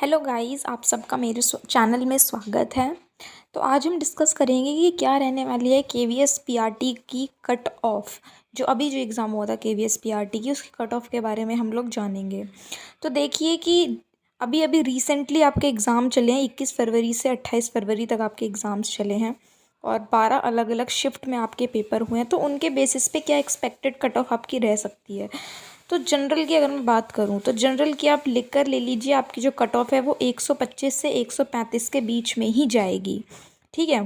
Hello guys, आप सबका मेरे चैनल में स्वागत है। तो आज हम डिस्कस करेंगे कि क्या रहने वाली है केवीएस पीआरटी की कट ऑफ। जो एग्ज़ाम हुआ था केवीएस पीआरटी की, उसकी कट ऑफ के बारे में हम लोग जानेंगे। तो देखिए कि अभी अभी रिसेंटली आपके एग्ज़ाम चले हैं। 21 फरवरी से 28 फरवरी तक आपके एग्ज़ाम्स चले हैं और 12 अलग अलग शिफ्ट में आपके पेपर हुए हैं। तो उनके बेसिस पे क्या एक्सपेक्टेड कट ऑफ आपकी रह सकती है। तो जनरल की अगर मैं बात करूं तो जनरल की आप लिख कर ले लीजिए, आपकी जो कट ऑफ है वो 125 से 135 के बीच में ही जाएगी। ठीक है।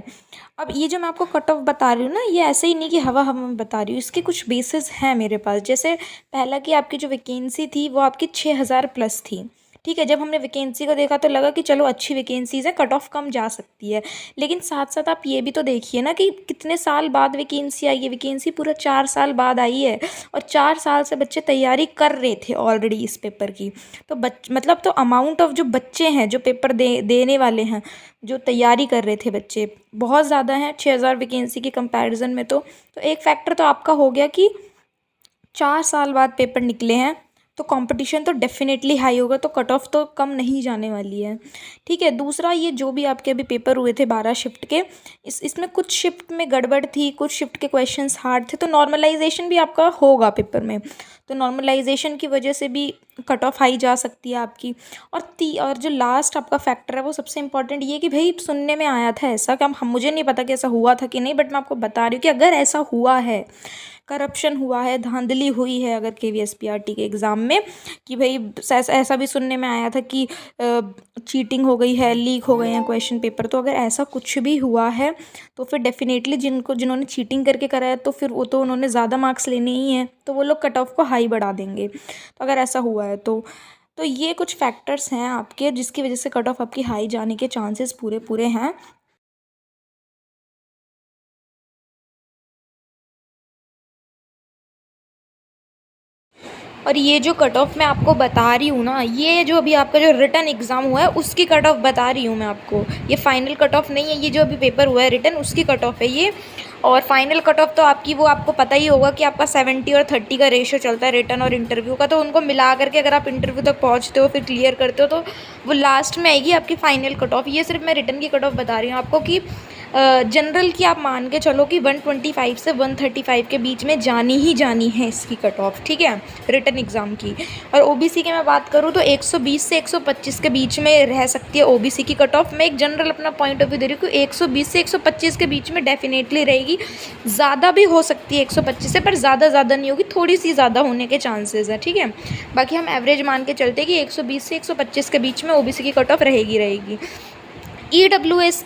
अब ये जो मैं आपको कट ऑफ बता रही हूँ ना, ये ऐसे ही नहीं कि हवा हवा में बता रही हूँ, इसके कुछ बेसिस हैं मेरे पास। जैसे पहला कि आपकी जो वैकेंसी थी वो आपकी 6000 प्लस थी। ठीक है। जब हमने वैकेंसी को देखा तो लगा कि चलो अच्छी वैकेंसीज़ है, कट ऑफ कम जा सकती है। लेकिन साथ साथ आप ये भी तो देखिए ना कि कितने साल बाद वैकेंसी आई है। वैकेंसी पूरा 4 साल बाद आई है और 4 साल से बच्चे तैयारी कर रहे थे ऑलरेडी इस पेपर की। तो मतलब तो अमाउंट ऑफ जो बच्चे हैं जो पेपर देने वाले हैं, जो तैयारी कर रहे थे बच्चे, बहुत ज़्यादा हैं 6000 वैकेंसी के कंपैरिजन में। तो एक फैक्टर तो आपका हो गया कि 4 साल बाद पेपर निकले हैं, तो कंपटीशन तो डेफिनेटली हाई होगा, तो कट ऑफ तो कम नहीं जाने वाली है। ठीक है। दूसरा, ये जो भी आपके अभी पेपर हुए थे 12 शिफ्ट के, इसमें कुछ शिफ्ट में गड़बड़ थी, कुछ शिफ्ट के क्वेश्चंस हार्ड थे, तो नॉर्मलाइजेशन भी आपका होगा पेपर में। तो नॉर्मलाइजेशन की वजह से भी कट ऑफ हाई जा सकती है आपकी। और जो लास्ट आपका फैक्टर है वो सबसे इंपॉर्टेंट ये कि भाई सुनने में आया था ऐसा कि हम मुझे नहीं पता कि ऐसा हुआ था कि नहीं, बट मैं आपको बता रही हूँ कि अगर ऐसा हुआ है, करप्शन हुआ है, धांधली हुई है अगर केवीएस पीआरटी के एग्ज़ाम में, कि भाई ऐसा भी सुनने में आया था कि चीटिंग हो गई है, लीक हो गए हैं क्वेश्चन पेपर, तो अगर ऐसा कुछ भी हुआ है तो फिर डेफिनेटली जिन्होंने चीटिंग करके कराया तो फिर वो तो उन्होंने ज़्यादा मार्क्स लेने ही हैं, तो वो लोग कट ऑफ को हाई बढ़ा देंगे। तो अगर ऐसा हुआ है तो ये कुछ फैक्टर्स हैं आपके जिसकी वजह से कट ऑफ आपकी हाई जाने के चांसेस पूरे पूरे हैं। और ये जो कट ऑफ मैं आपको बता रही हूँ ना, ये जो अभी आपका जो रिटन एग्ज़ाम हुआ है उसकी कट ऑफ बता रही हूँ मैं आपको। ये फाइनल कट ऑफ नहीं है, ये जो अभी पेपर हुआ है रिटन उसकी कट ऑफ है ये। और फाइनल कट ऑफ तो आपकी वो आपको पता ही होगा कि आपका 70 और 30 का रेशियो चलता है रिटन और इंटरव्यू का। तो उनको मिला करके अगर आप इंटरव्यू तक पहुँचते हो फिर क्लियर करते हो तो वो लास्ट में आएगी आपकी फाइनल कट ऑफ। ये सिर्फ मैं रिटन की कट ऑफ बता रही हूँ आपको कि जनरल की आप मान के चलो कि 125 से 135 के बीच में जानी ही जानी है इसकी कट ऑफ। ठीक है, रिटन एग्ज़ाम की। और ओबीसी की मैं बात करूँ तो 120 से 125 के बीच में रह सकती है ओबीसी की कट ऑफ। मैं एक जनरल अपना पॉइंट ऑफ व्यू दे रही हूँ कि 120 से 125 के बीच में डेफिनेटली रहेगी। ज़्यादा भी हो सकती है 125 से, पर ज़्यादा नहीं होगी, थोड़ी सी ज़्यादा होने के चांसेस है। ठीक है, बाकी हम एवरेज मान के चलते हैं कि 120 से 125 के बीच में ओबीसी की कट ऑफ रहेगी। ईडब्ल्यूएस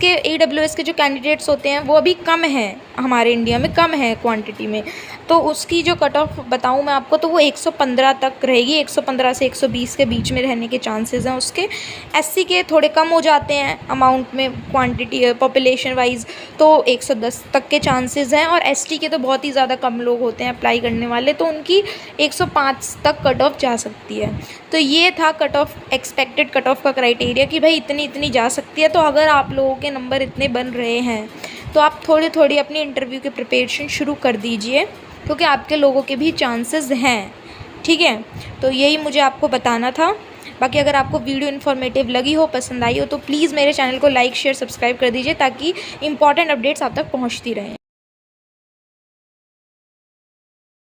के जो कैंडिडेट्स होते हैं वो अभी कम हैं हमारे इंडिया में, कम है क्वांटिटी में। तो उसकी जो कट ऑफ बताऊँ मैं आपको तो वो 115 तक रहेगी। 115 से 120 के बीच में रहने के चांसेस हैं उसके। एससी के थोड़े कम हो जाते हैं अमाउंट में, क्वांटिटी पॉपुलेशन वाइज, तो 110 तक के चांसेस हैं। और एसटी के तो बहुत ही ज़्यादा कम लोग होते हैं अप्लाई करने वाले, तो उनकी 105 तक कट ऑफ जा सकती है। तो ये था cut off, expected cut off का क्राइटेरिया कि भाई इतनी जा सकती है। तो अगर आप लोगों के नंबर इतने बन रहे हैं तो आप थोड़ी अपनी इंटरव्यू की प्रिपरेशन शुरू कर दीजिए, क्योंकि आपके लोगों के भी चांसेस हैं। ठीक है, तो यही मुझे आपको बताना था। बाकी अगर आपको वीडियो इन्फॉर्मेटिव लगी हो, पसंद आई हो, तो प्लीज़ मेरे चैनल को लाइक शेयर सब्सक्राइब कर दीजिए ताकि इंपॉर्टेंट अपडेट्स आप तक पहुंचती रहें।